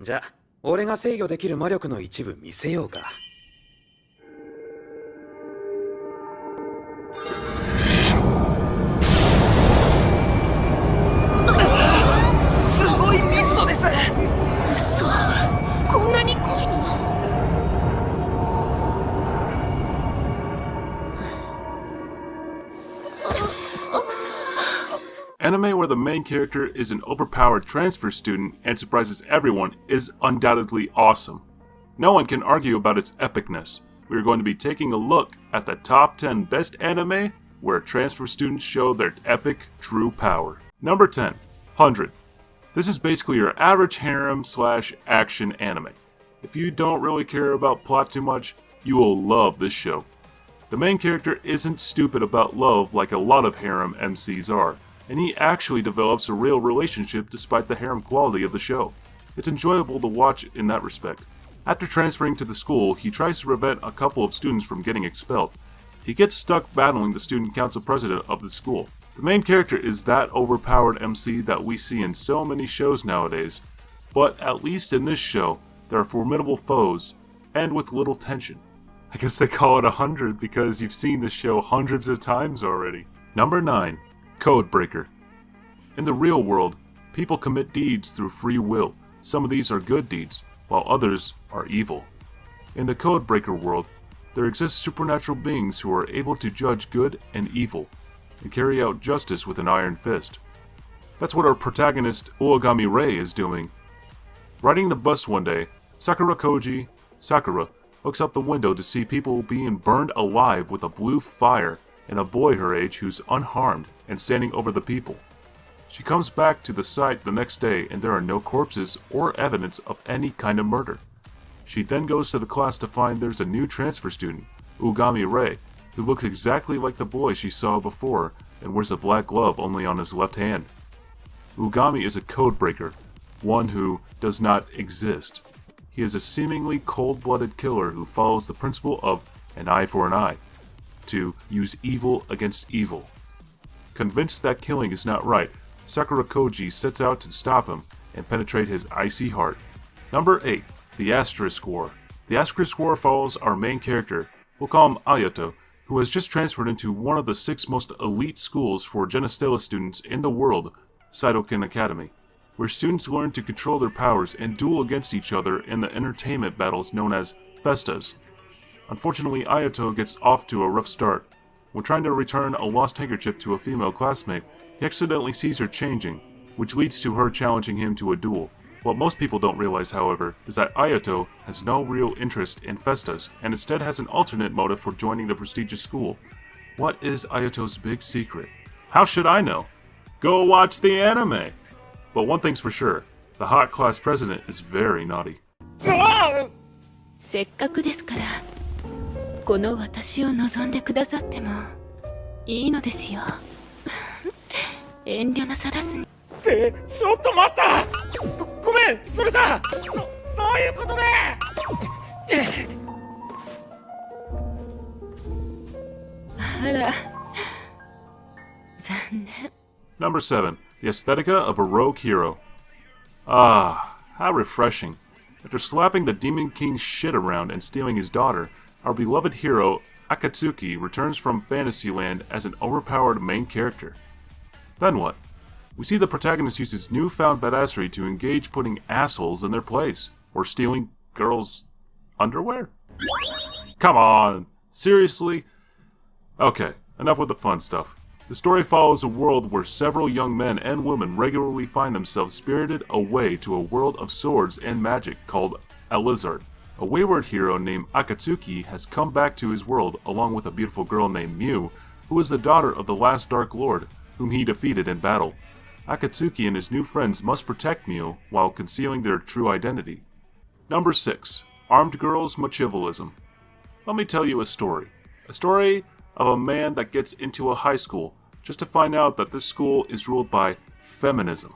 じゃあ、俺が制御できる魔力の一部見せようか。すごい密度です。嘘、こんなに濃いの？Anime where the main character is an overpowered transfer student and surprises everyone is undoubtedly awesome. No one can argue about its epicness. We are going to be taking a look at the top 10 best anime where transfer students show their epic true power. Number 10, 100. This is basically your average harem/action anime. If you don't really care about plot too much, you will love this show. The main character isn't stupid about love like a lot of harem MCs are, and he actually develops a real relationship despite the harem quality of the show. It's enjoyable to watch in that respect. After transferring to the school, he tries to prevent a couple of students from getting expelled. He gets stuck battling the student council president of the school. The main character is that overpowered MC that we see in so many shows nowadays, but at least in this show, there are formidable foes, and with little tension. I guess they call it 100 because you've seen this show hundreds of times already. Number 9. Codebreaker. In the real world, people commit deeds through free will. Some of these are good deeds, while others are evil. In the Codebreaker world, there exist supernatural beings who are able to judge good and evil, and carry out justice with an iron fist. That's what our protagonist Uogami Rei is doing. Riding the bus one day, Sakura looks out the window to see people being burned alive with a blue fire and a boy her age who's unharmed and standing over the people. She comes back to the site the next day and there are no corpses or evidence of any kind of murder. She then goes to the class to find there's a new transfer student, Ugami Rei, who looks exactly like the boy she saw before and wears a black glove only on his left hand. Ugami is a codebreaker, one who does not exist. He is a seemingly cold-blooded killer who follows the principle of an eye for an eye, to use evil against evil. Convinced that killing is not right, Sakura Koji sets out to stop him and penetrate his icy heart. Number 8. The Asterisk War. The Asterisk War follows our main character, we'll call him Ayato, who has just transferred into one of the 6 most elite schools for Genestella students in the world, Saidoken Academy, where students learn to control their powers and duel against each other in the entertainment battles known as festas. Unfortunately, Ayato gets off to a rough start. When trying to return a lost handkerchief to a female classmate, he accidentally sees her changing, which leads to her challenging him to a duel. What most people don't realize, however, is that Ayato has no real interest in festas, and instead has an alternate motive for joining the prestigious school. What is Ayato's big secret? How should I know? Go watch the anime! But one thing's for sure, the hot class president is very naughty. せっかくですから、この私を望んでくださってもいいのですよ。遠慮なさらずに。ってちょっと待った。ごめん、それじゃそういうことで。あら、残念。Number 7. The Aesthetica of a Rogue Hero. Ah, how refreshing. After slapping the Demon King's shit around and stealing his daughter, our beloved hero, Akatsuki, returns from Fantasyland as an overpowered main character. Then what? We see the protagonist use his newfound badassery to engage putting assholes in their place, or stealing girls' underwear? Come on! Seriously? Okay, enough with the fun stuff. The story follows a world where several young men and women regularly find themselves spirited away to a world of swords and magic called Alizard. A wayward hero named Akatsuki has come back to his world along with a beautiful girl named Miu, who is the daughter of the last Dark Lord, whom he defeated in battle. Akatsuki and his new friends must protect Miu while concealing their true identity. Number 6. Armed Girls Machiavellism. Let me tell you a story. A story of a man that gets into a high school just to find out that this school is ruled by feminism.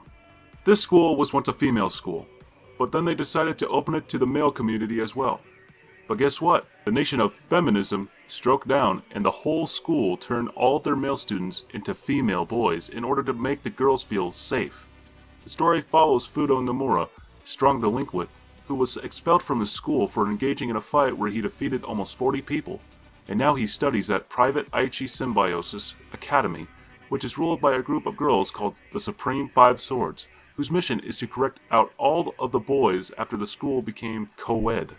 This school was once a female school, but then they decided to open it to the male community as well. But guess what? The nation of feminism struck down and the whole school turned all their male students into female boys in order to make the girls feel safe. The story follows Fudo Nomura, strong delinquent, who was expelled from his school for engaging in a fight where he defeated almost 40 people, and now he studies at Private Aichi Symbiosis Academy, which is ruled by a group of girls called the Supreme Five Swords, whose mission is to correct out all of the boys after the school became co-ed.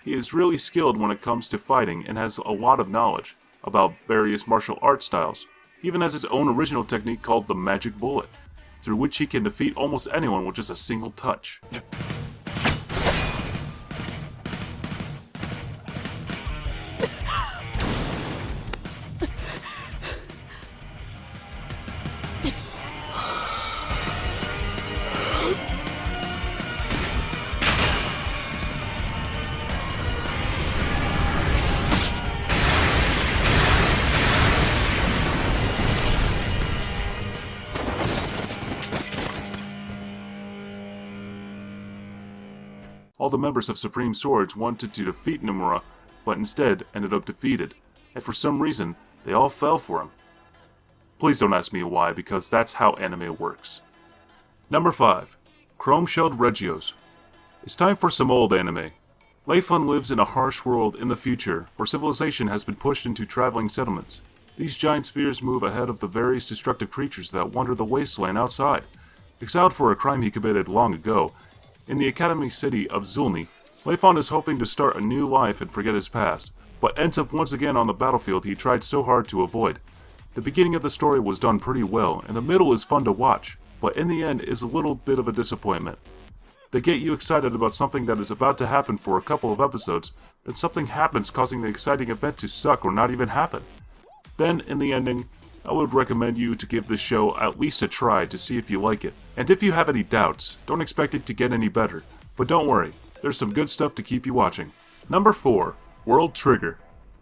He is really skilled when it comes to fighting and has a lot of knowledge about various martial art styles. He even has his own original technique called the Magic Bullet, through which he can defeat almost anyone with just a single touch. All the members of Supreme Swords wanted to defeat Nomura, but instead ended up defeated, and for some reason, they all fell for him. Please don't ask me why, because that's how anime works. Number 5. Chrome-Shelled Regios. It's time for some old anime. Leifun lives in a harsh world in the future, where civilization has been pushed into traveling settlements. These giant spheres move ahead of the various destructive creatures that wander the wasteland outside. Exiled for a crime he committed long ago, in the academy city of Zulni, Leifun is hoping to start a new life and forget his past, but ends up once again on the battlefield he tried so hard to avoid. The beginning of the story was done pretty well, and the middle is fun to watch, but in the end is a little bit of a disappointment. They get you excited about something that is about to happen for a couple of episodes, then something happens causing the exciting event to suck or not even happen. Then, in the ending, I would recommend you to give this show at least a try to see if you like it. And if you have any doubts, don't expect it to get any better. But don't worry, there's some good stuff to keep you watching. Number 4. World Trigger.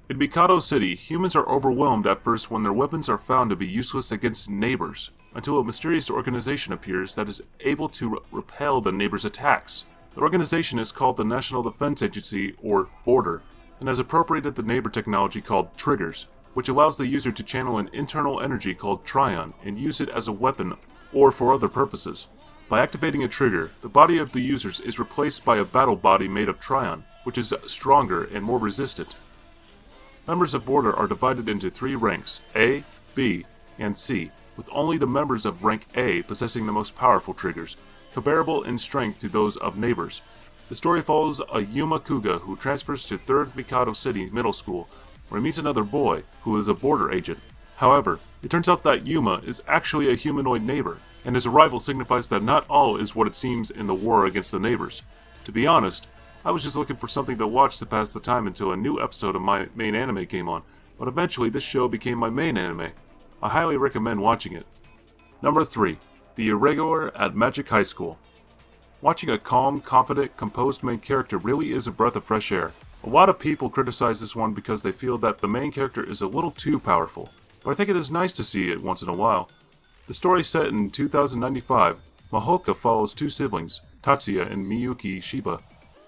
In Mikado City, humans are overwhelmed at first when their weapons are found to be useless against neighbors, until a mysterious organization appears that is able to repel the neighbors' attacks. The organization is called the National Defense Agency, or Border, and has appropriated the neighbor technology called Triggers, which allows the user to channel an internal energy called Trion and use it as a weapon or for other purposes. By activating a trigger, the body of the users is replaced by a battle body made of Trion, which is stronger and more resistant. Members of Border are divided into 3 ranks, A, B, and C, with only the members of rank A possessing the most powerful triggers, comparable in strength to those of neighbors. The story follows a Yuma Kuga who transfers to 3rd Mikado City Middle School, where he meets another boy who is a border agent. However, it turns out that Yuma is actually a humanoid neighbor, and his arrival signifies that not all is what it seems in the war against the neighbors. To be honest, I was just looking for something to watch to pass the time until a new episode of my main anime came on, but eventually this show became my main anime. I highly recommend watching it. Number 3. The Irregular at Magic High School. Watching a calm, confident, composed main character really is a breath of fresh air. A lot of people criticize this one because they feel that the main character is a little too powerful, but I think it is nice to see it once in a while. The story set in 2095, Mahoka follows 2 siblings, Tatsuya and Miyuki Shiba,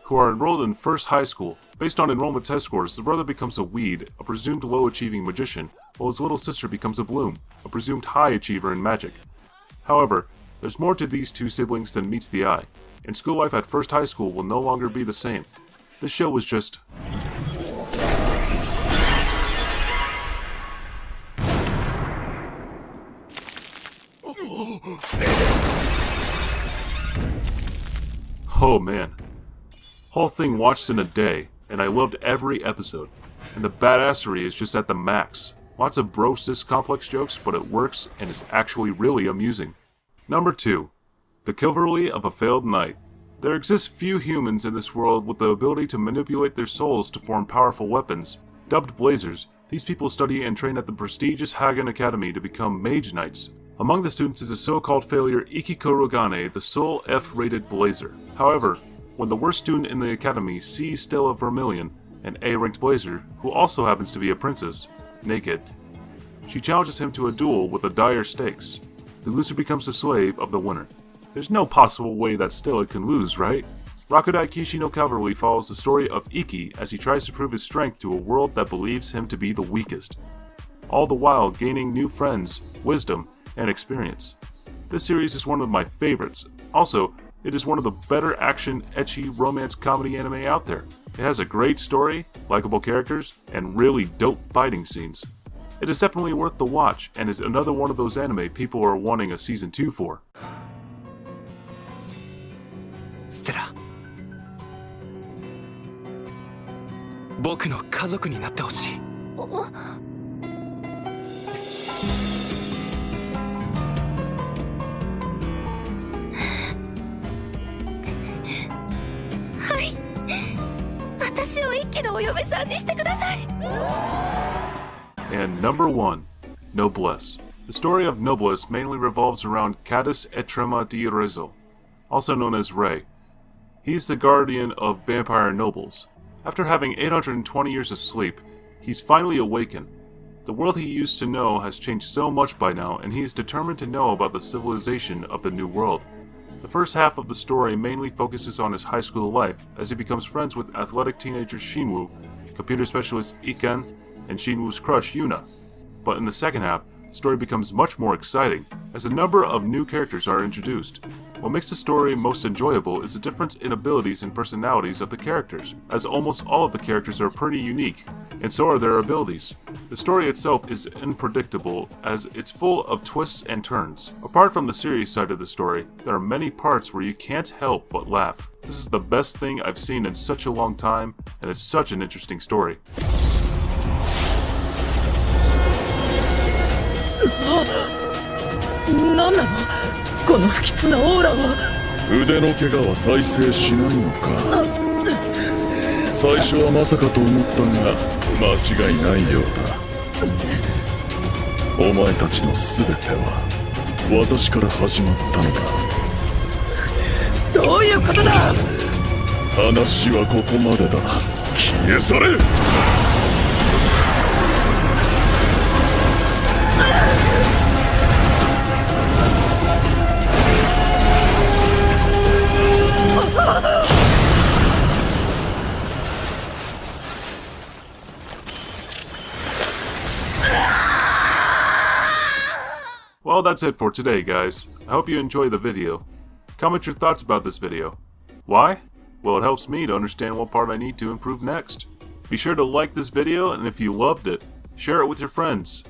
who are enrolled in first high school. Based on enrollment test scores, the brother becomes a weed, a presumed low-achieving magician, while his little sister becomes a bloom, a presumed high achiever in magic. However, there's more to these 2 siblings than meets the eye, and school life at first high school will no longer be the same. This show was just... oh man. Whole thing watched in a day, and I loved every episode. And the badassery is just at the max. Lots of bro-sis complex jokes, but it works and is actually really amusing. Number 2. The Chivalry of a Failed Knight. There exist few humans in this world with the ability to manipulate their souls to form powerful weapons. Dubbed Blazers, these people study and train at the prestigious Hagen Academy to become Mage Knights. Among the students is a so-called failure Ikikorogane, the sole F-rated Blazer. However, when the worst student in the academy sees Stella Vermilion, an A-ranked Blazer, who also happens to be a princess, naked, she challenges him to a duel with a dire stakes. The loser becomes the slave of the winner. There's no possible way that Stella can lose, right? Rakudai Kishi no Cavalry follows the story of Iki as he tries to prove his strength to a world that believes him to be the weakest, all the while gaining new friends, wisdom, and experience. This series is one of my favorites. Also, It is one of the better action, ecchi romance comedy anime out there. It has a great story, likable characters, and really dope fighting scenes. It is definitely worth the watch, and is another one of those anime people are wanting a season 2 for. ステラ、僕の家族になってほしい。はい、私を一気のお嫁さんにしてください。 And number 1, Noblesse. The story of Noblesse mainly revolves around Cadus Etrema di Rizzo, also known as Rei. He's the guardian of vampire nobles. After having 820 years of sleep, he's finally awakened. The world he used to know has changed so much by now, and he is determined to know about the civilization of the new world. The first half of the story mainly focuses on his high school life, as he becomes friends with athletic teenager Shinwoo, computer specialist Iken, and Shinwoo's crush Yuna. But in the second half, the story becomes much more exciting, as a number of new characters are introduced. What makes the story most enjoyable is the difference in abilities and personalities of the characters, as almost all of the characters are pretty unique, and so are their abilities. The story itself is unpredictable, as it's full of twists and turns. Apart from the serious side of the story, there are many parts where you can't help but laugh. This is the best thing I've seen in such a long time, and it's such an interesting story. 何なのこの不吉なオーラは。腕の怪我は再生しないのか。最初はまさかと思ったが間違いないようだ。お前たちの全ては私から始まったのだ。どういうことだ。話はここまでだ。消え去れ。Well, that's it for today, guys. I hope you enjoyed the video. Comment your thoughts about this video. Why? Well, it helps me to understand what part I need to improve next. Be sure to like this video, and if you loved it, share it with your friends.